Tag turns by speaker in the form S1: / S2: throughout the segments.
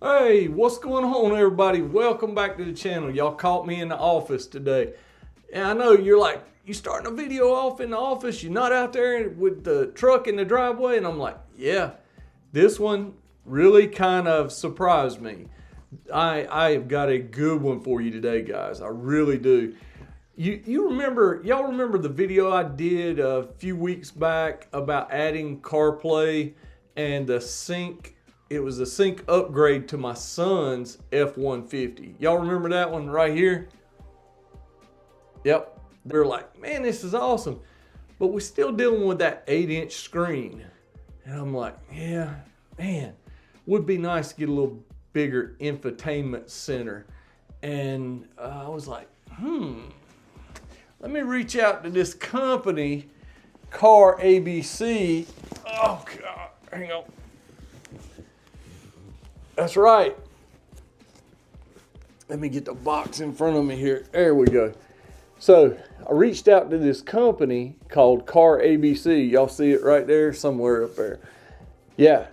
S1: Hey, what's going on, everybody? Welcome back to the channel. Y'all caught me in the office today. And I know you're like, you starting a video off in the office, you're not out there with the truck in the driveway? And I'm like, yeah, this one really kind of surprised me. I have got a good one for you today, guys. I really do. Y'all remember the video I did a few weeks back about adding CarPlay and the sync? It was a sync upgrade to my son's F150. Y'all remember that one right here? Yep. They're like, man, this is awesome. But we're still dealing with that 8-inch screen. And I'm like, yeah, man, would be nice to get a little bigger infotainment center. And I was like, let me reach out to this company, CARABC. Oh, God, hang on. That's right. Let me get the box in front of me here. There we go. So I reached out to this company called CARABC. Y'all see it right there, somewhere up there. Yeah,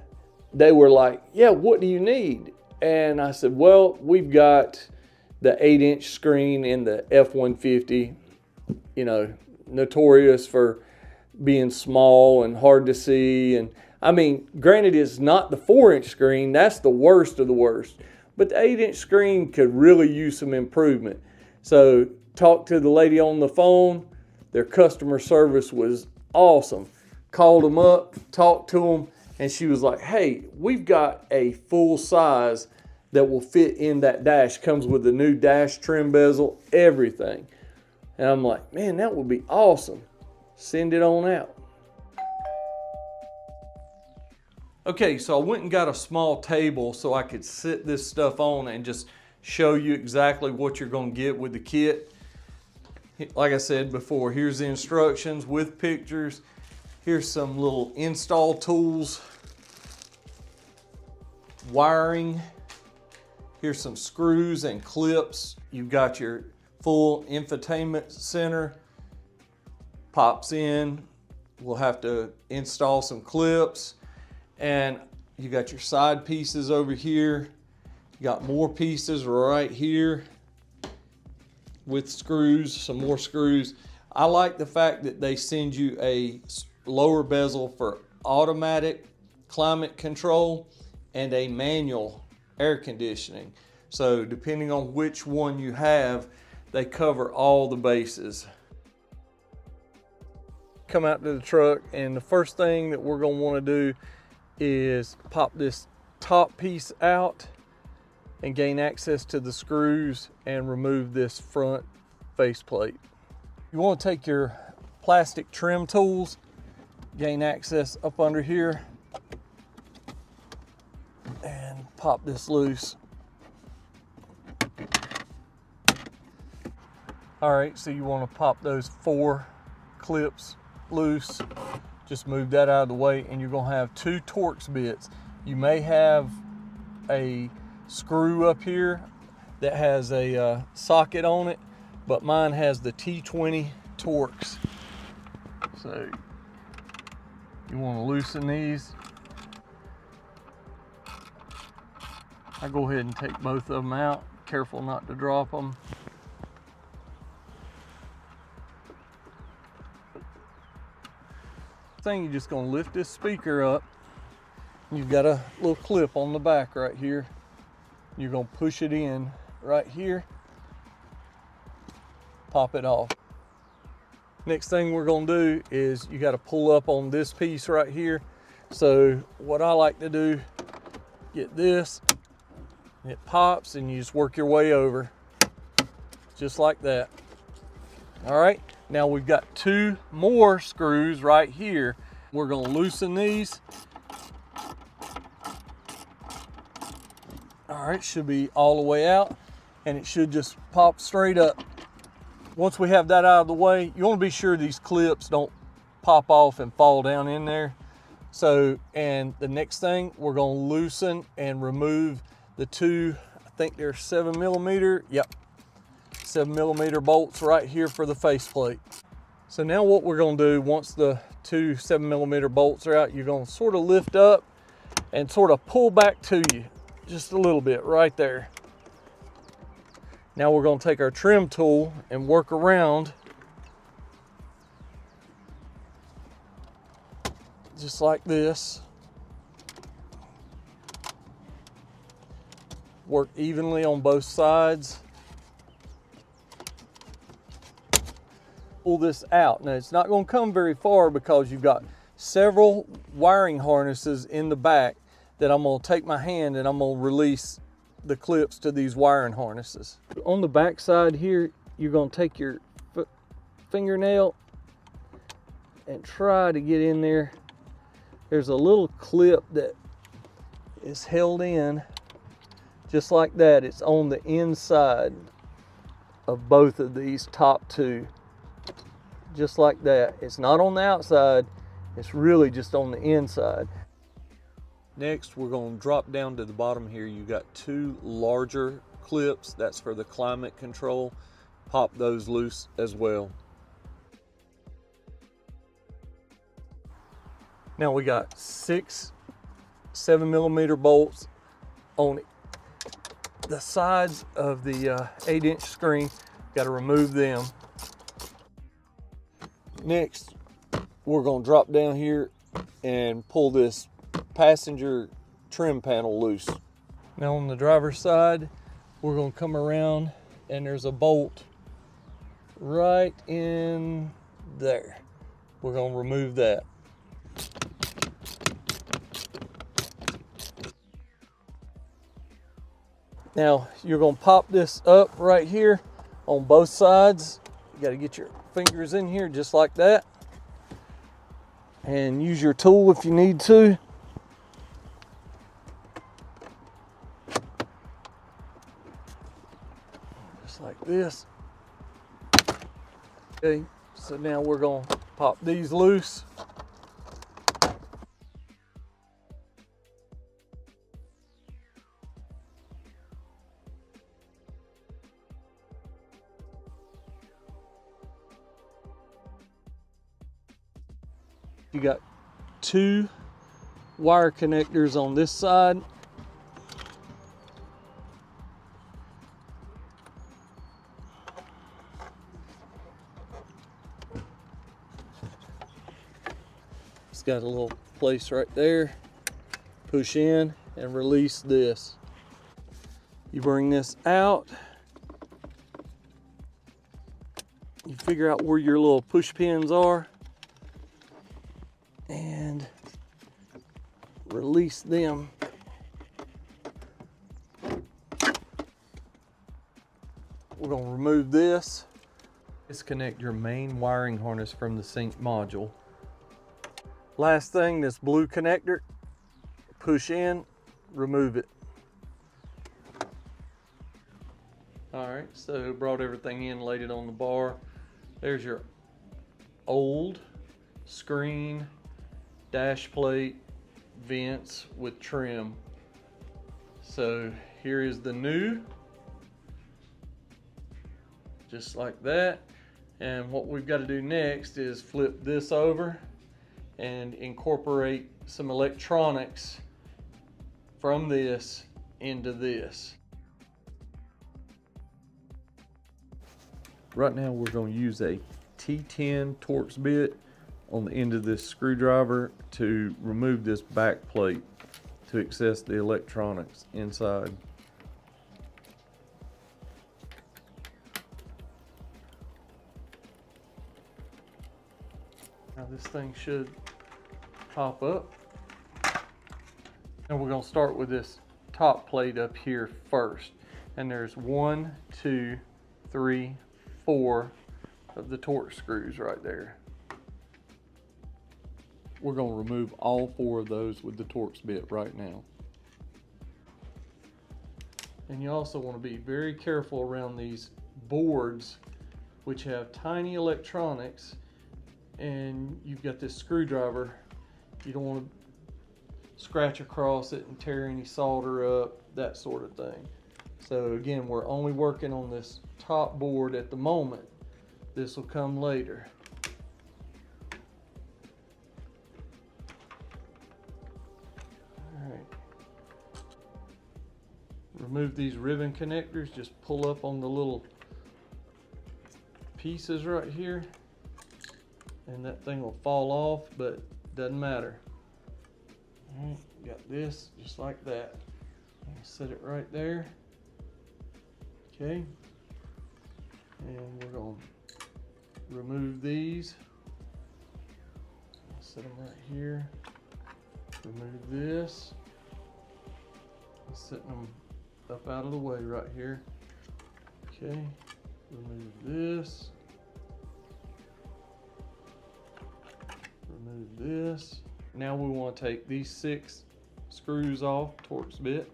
S1: they were like, yeah, what do you need? And I said, well, we've got the 8-inch screen in the F150, you know, notorious for being small and hard to see. And I mean, granted, it's not the 4-inch screen. That's the worst of the worst. But the 8-inch screen could really use some improvement. So talked to the lady on the phone. Their customer service was awesome. Called them up, talked to them, and she was like, hey, we've got a full size that will fit in that dash. Comes with the new dash trim bezel, everything. And I'm like, man, that would be awesome. Send it on out. Okay, so I went and got a small table so I could sit this stuff on and just show you exactly what you're going to get with the kit. Like I said before, here's the instructions with pictures. Here's some little install tools, wiring. Here's some screws and clips. You've got your full infotainment center. Pops in. We'll have to install some clips. And you got your side pieces over here. You got more pieces right here with screws, some more screws. I like the fact that they send you a lower bezel for automatic climate control and a manual air conditioning. So depending on which one you have, they cover all the bases. Come out to the truck, and the first thing that we're going to want to do is pop this top piece out and gain access to the screws and remove this front faceplate. You want to take your plastic trim tools, gain access up under here, and pop this loose. All right, so you want to pop those 4 clips loose. Just move that out of the way, and you're going to have 2 Torx bits. You may have a screw up here that has a socket on it, but mine has the T20 Torx. So you want to loosen these. I go ahead and take both of them out. Careful not to drop them. Thing, you're just going to lift this speaker up. You've got a little clip on the back right here. You're going to push it in right here, pop it off. Next thing we're going to do is you got to pull up on this piece right here. So what I like to do, get this, it pops, and you just work your way over just like that. All right, now we've got 2 more screws right here. We're going to loosen these. All right, should be all the way out, and it should just pop straight up. Once we have that out of the way, you want to be sure these clips don't pop off and fall down in there. So, and the next thing, we're going to loosen and remove the 2, I think they're 7mm. Yep. 7mm bolts right here for the faceplate. So now what we're going to do, once the 2 7mm bolts are out, you're going to sort of lift up and sort of pull back to you. just a little bit right there. Now we're going to take our trim tool and work around just like this. Work evenly on both sides. Pull this out. Now it's not going to come very far because you've got several wiring harnesses in the back that I'm going to take my hand and I'm going to release the clips to these wiring harnesses. On the back side here, you're going to take your fingernail and try to get in there. There's a little clip that is held in just like that. It's on the inside of both of these top two, just like that. It's not on the outside, it's really just on the inside. Next, we're going to drop down to the bottom here. You got two larger clips. That's for the climate control. Pop those loose as well. Now we got 6 7mm bolts on the sides of the 8-inch screen. Got to remove them. Next, we're going to drop down here and pull this passenger trim panel loose. Now on the driver's side, we're going to come around and there's a bolt right in there. We're going to remove that. Now you're going to pop this up right here on both sides. You got to get your fingers in here just like that, and use your tool if you need to. Just like this. Okay, so now we're going to pop these loose. You got 2 wire connectors on this side. It's got a little place right there. Push in and release this. You bring this out. You figure out where your little push pins are and release them. We're going to remove this. Disconnect your main wiring harness from the sync module. Last thing, this blue connector, push in, remove it. All right, so brought everything in, laid it on the bar. There's your old screen, dash plate, vents with trim. So here is the new, just like that. And what we've got to do next is flip this over and incorporate some electronics from this into this. Right now we're going to use a T10 Torx bit on the end of this screwdriver to remove this back plate to access the electronics inside. Now this thing should pop up. And we're going to start with this top plate up here first. And there's 1, 2, 3, 4 of the Torx screws right there. We're going to remove all 4 of those with the Torx bit right now. And you also want to be very careful around these boards which have tiny electronics, and you've got this screwdriver. You don't want to scratch across it and tear any solder up, that sort of thing. So again, we're only working on this top board at the moment. This will come later. All right. remove these ribbon connectors. Just pull up on the little pieces right here and that thing will fall off, but doesn't matter. All right, got this just like that. I'll set it right there. Okay, and we're going to remove these. I'll set them right here. Remove this. I'm setting them up out of the way right here. Okay, remove this. Remove this. Now we want to take these 6 screws off, Torx bit.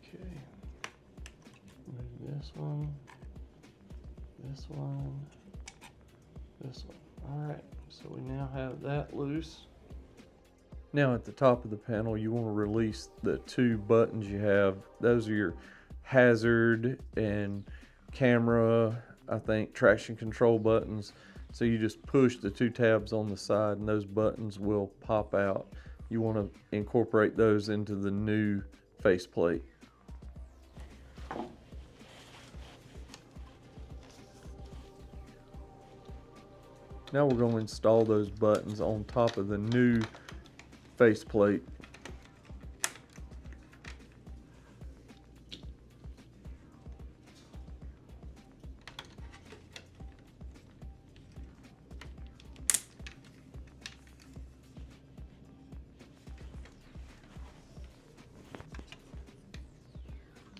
S1: Okay, remove this one, this one, this one. All right, so we now have that loose. Now at the top of the panel, you want to release the 2 buttons you have. Those are your hazard and camera, I think, traction control buttons. So you just push the 2 tabs on the side and those buttons will pop out. You want to incorporate those into the new faceplate. Now we're going to install those buttons on top of the new faceplate.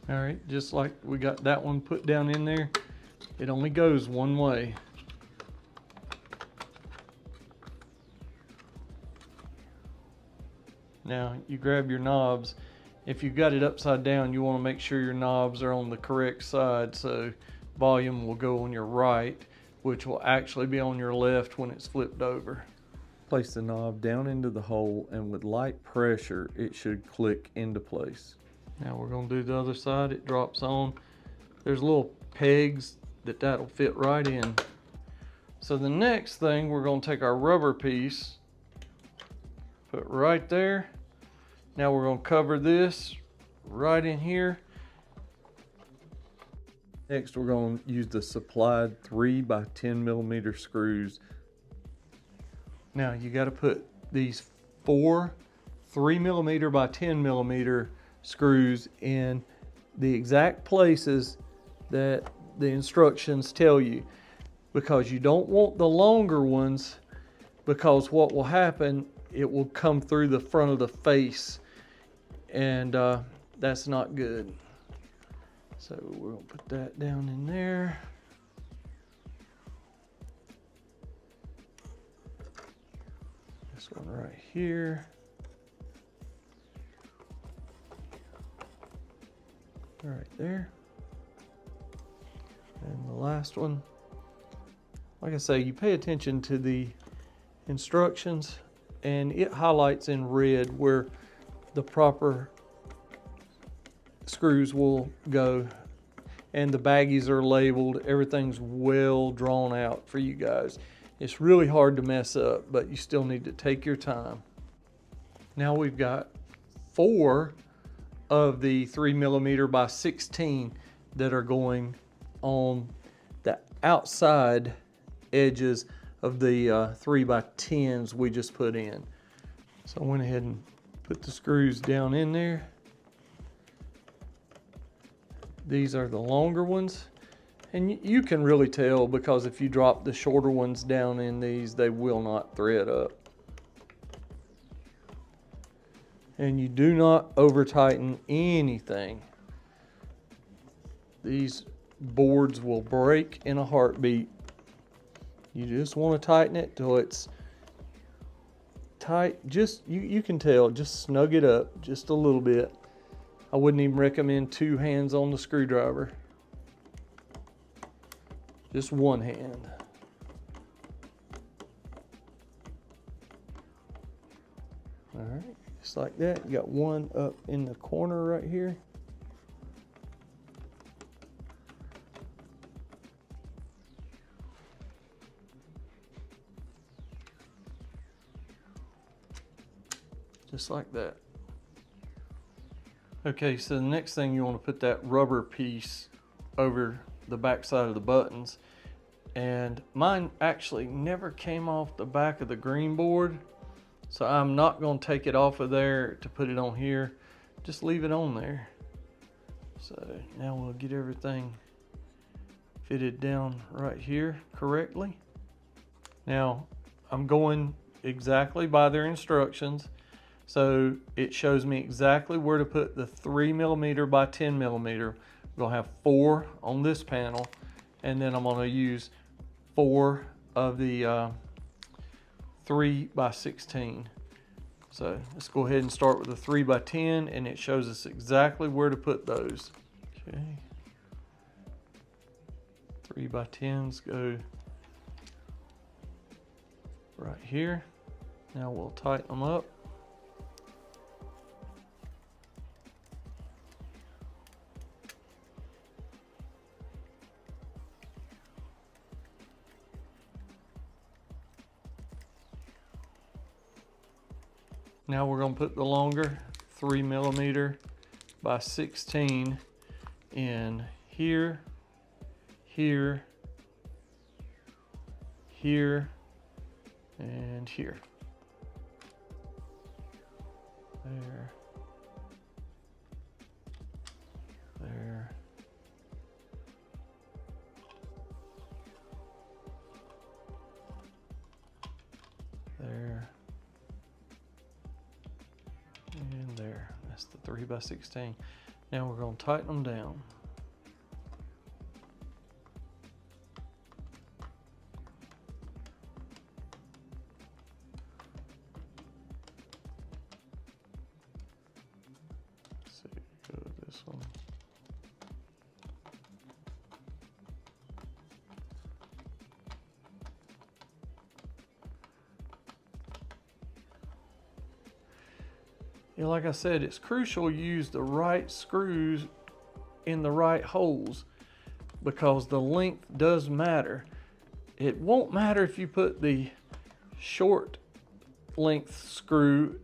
S1: All right, just like we got that one put down in there, it only goes one way. Now you grab your knobs. If you've got it upside down, you want to make sure your knobs are on the correct side, so volume will go on your right, which will actually be on your left when it's flipped over. Place the knob down into the hole, and with light pressure it should click into place. Now we're going to do the other side. It drops on. There's little pegs that'll fit right in. So the next thing, we're going to take our rubber piece, put right there. Now we're going to cover this right in here. Next, we're going to use the supplied 3 by 10 millimeter screws. Now you got to put these 4 3 millimeter by 10 millimeter screws in the exact places that the instructions tell you, because you don't want the longer ones, because what will happen, it will come through the front of the face, and that's not good. So we'll put that down in there. This one right here. Right there. And the last one. Like I say, you pay attention to the instructions, and it highlights in red where the proper screws will go, and the baggies are labeled. Everything's well drawn out for you guys. It's really hard to mess up, but you still need to take your time. Now we've got 4 of the 3 millimeter by 16 that are going on the outside edges of the 3 by 10s we just put in. So I went ahead and put the screws down in there. These are the longer ones, and you can really tell, because if you drop the shorter ones down in these, they will not thread up. And you do not over tighten anything. These boards will break in a heartbeat. You just want to tighten it till it's tight. Just you can tell, just snug it up just a little bit. I wouldn't even recommend 2 hands on the screwdriver. Just 1 hand. All right, Just like that. You got one up in the corner right here. Just like that. Okay, so the next thing you want to put that rubber piece over the back side of the buttons. And mine actually never came off the back of the green board, so I'm not going to take it off of there to put it on here. Just leave it on there. So now we'll get everything fitted down right here correctly. Now I'm going exactly by their instructions. So it shows me exactly where to put the 3mm by 10mm. We're going to have 4 on this panel, and then I'm going to use 4 of the 3 by 16. So let's go ahead and start with the 3 by 10, and it shows us exactly where to put those. Okay. 3 by 10s go right here. Now we'll tighten them up. Now we're going to put the longer 3mm by 16 in here, here, here, and here. There. There. There. And there. That's the 3 by 16. Now we're going to tighten them down. Let's see, go to this one. Yeah, like I said, it's crucial you use the right screws in the right holes, because the length does matter. It won't matter if you put the short length screw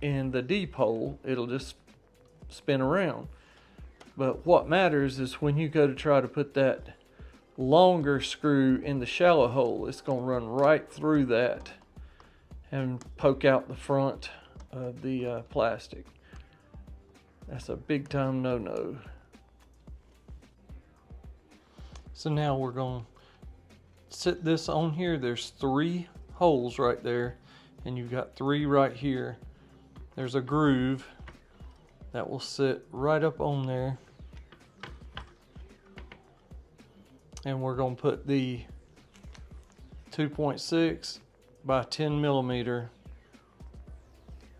S1: in the deep hole, it'll just spin around. But what matters is when you go to try to put that longer screw in the shallow hole, it's going to run right through that and poke out the front of the plastic. That's a big time no-no. So now we're going to sit this on here. There's 3 holes right there, and you've got 3 right here. There's a groove that will sit right up on there, and we're going to put the 2.6 by 10mm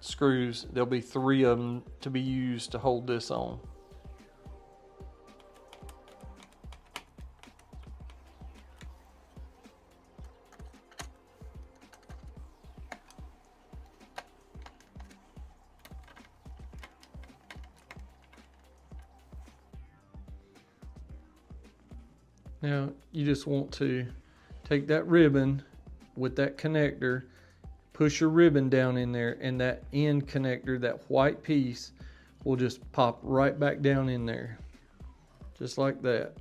S1: screws. There'll be 3 of them to be used to hold this on. Now you just want to take that ribbon with that connector, push your ribbon down in there, and that end connector, that white piece, will just pop right back down in there. Just like that.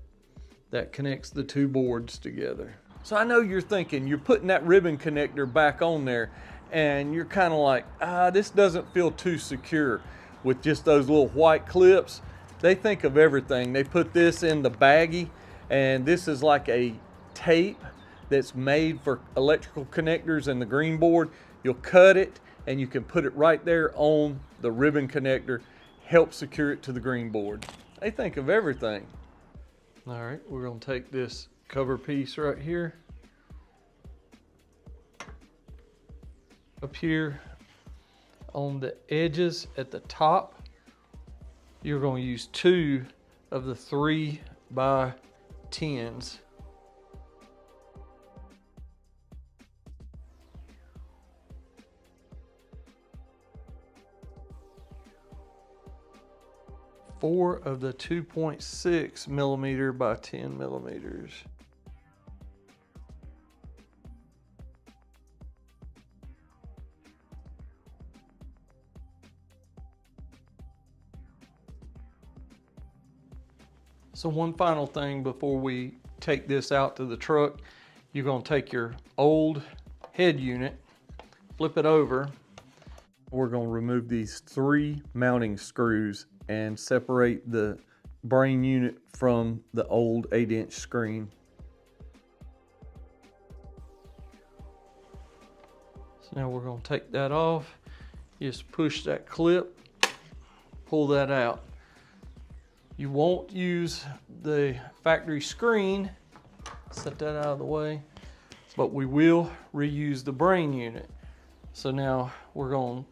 S1: That connects the 2 boards together. So I know you're thinking, you're putting that ribbon connector back on there, and you're kind of like, this doesn't feel too secure with just those little white clips. They think of everything. They put this in the baggie, and this is like a tape that's made for electrical connectors in the green board. You'll cut it and you can put it right there on the ribbon connector, help secure it to the green board. They think of everything. All right, we're going to take this cover piece right here. Up here on the edges at the top, you're going to use 2 of the 3 by 10s. 4 of the 2.6 millimeter by 10 millimeters. So one final thing before we take this out to the truck, you're gonna take your old head unit, flip it over. We're gonna remove these 3 mounting screws and separate the brain unit from the old 8-inch screen. So now we're gonna take that off. Just push that clip, pull that out. You won't use the factory screen, set that out of the way, but we will reuse the brain unit. So now we're going to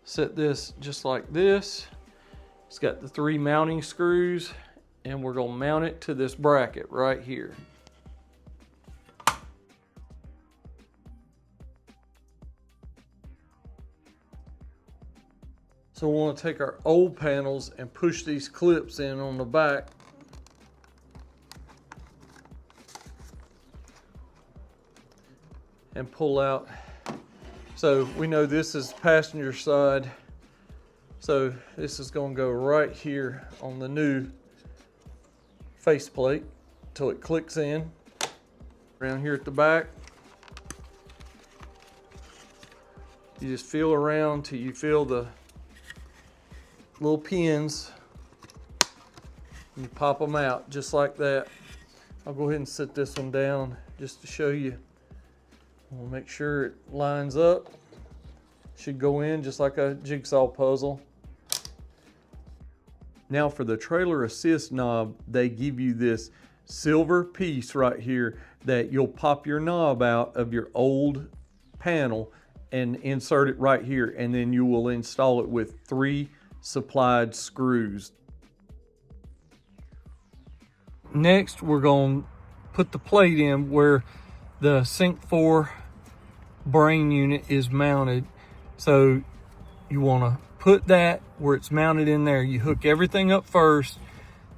S1: set this just like this. It's got the 3 mounting screws, and we're going to mount it to this bracket right here. So we want to take our old panels and push these clips in on the back. And pull out. So we know this is passenger side. So this is going to go right here on the new faceplate till it clicks in. Around here at the back. You just feel around till you feel the little pins, and you pop them out just like that. I'll go ahead and set this one down just to show you. We'll make sure it lines up. Should go in just like a jigsaw puzzle. Now for the trailer assist knob, they give you this silver piece right here that you'll pop your knob out of your old panel and insert it right here, and then you will install it with 3 supplied screws. Next, we're going to put the plate in where the Sync 4 brain unit is mounted. So you want to put that where it's mounted in there. You hook everything up first,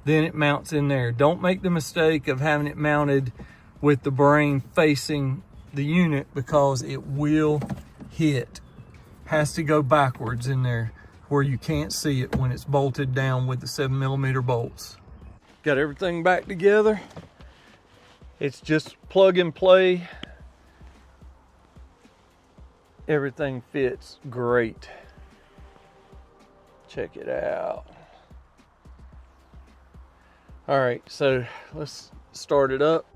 S1: then it mounts in there. Don't make the mistake of having it mounted with the brain facing the unit, because it will hit. Has to go backwards in there where you can't see it when it's bolted down with the 7mm bolts. Got everything back together. It's just plug and play. Everything fits great. Check it out. All right, so let's start it up.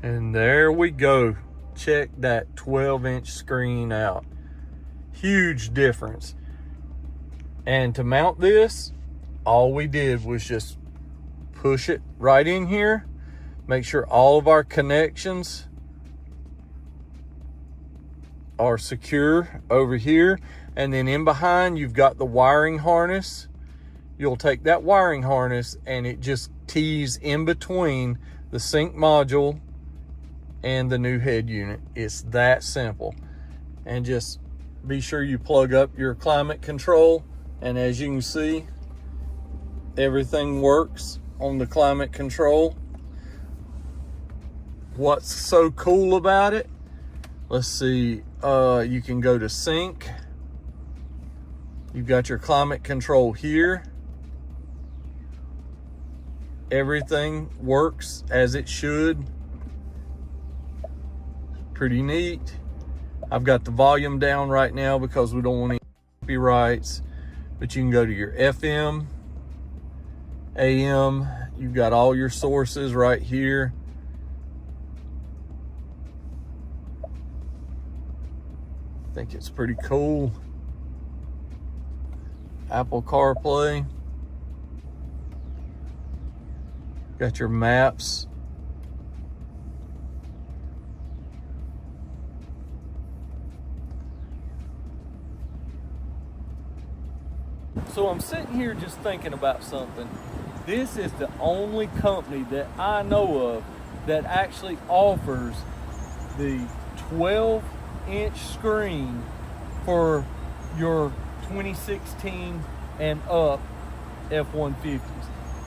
S1: And there we go. Check that 12-inch screen out. Huge difference. And to mount this, all we did was just push it right in here. Make sure all of our connections are secure over here. And then in behind, you've got the wiring harness. You'll take that wiring harness and it just tees in between the sync module and the new head unit. It's that simple. And just be sure you plug up your climate control. And as you can see, everything works on the climate control. What's so cool about it? Let's see, you can go to sync. You've got your climate control here. Everything works as it should. Pretty neat. I've got the volume down right now because we don't want any copyrights. But you can go to your FM, AM. You've got all your sources right here. I think it's pretty cool. Apple CarPlay. Got your maps. So I'm sitting here just thinking about something. This is the only company that I know of that actually offers the 12-inch screen for your 2016 and up F-150s.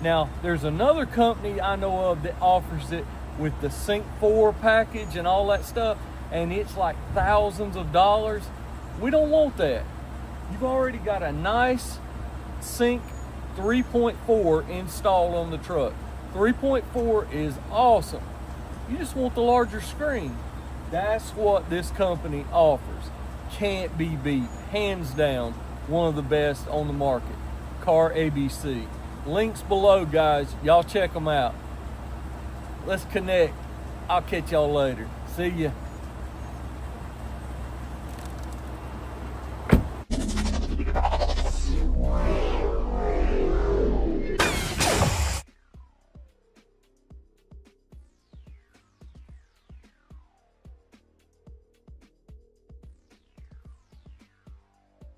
S1: Now, there's another company I know of that offers it with the Sync 4 package and all that stuff, and it's like thousands of dollars. We don't want that. You've already got a nice Sync 3.4 installed on the truck. 3.4 is awesome. You just want the larger screen. That's what this company offers. Can't be beat. Hands down, one of the best on the market. CARABC. Links below, guys. Y'all check them out. Let's connect. I'll catch y'all later. See ya.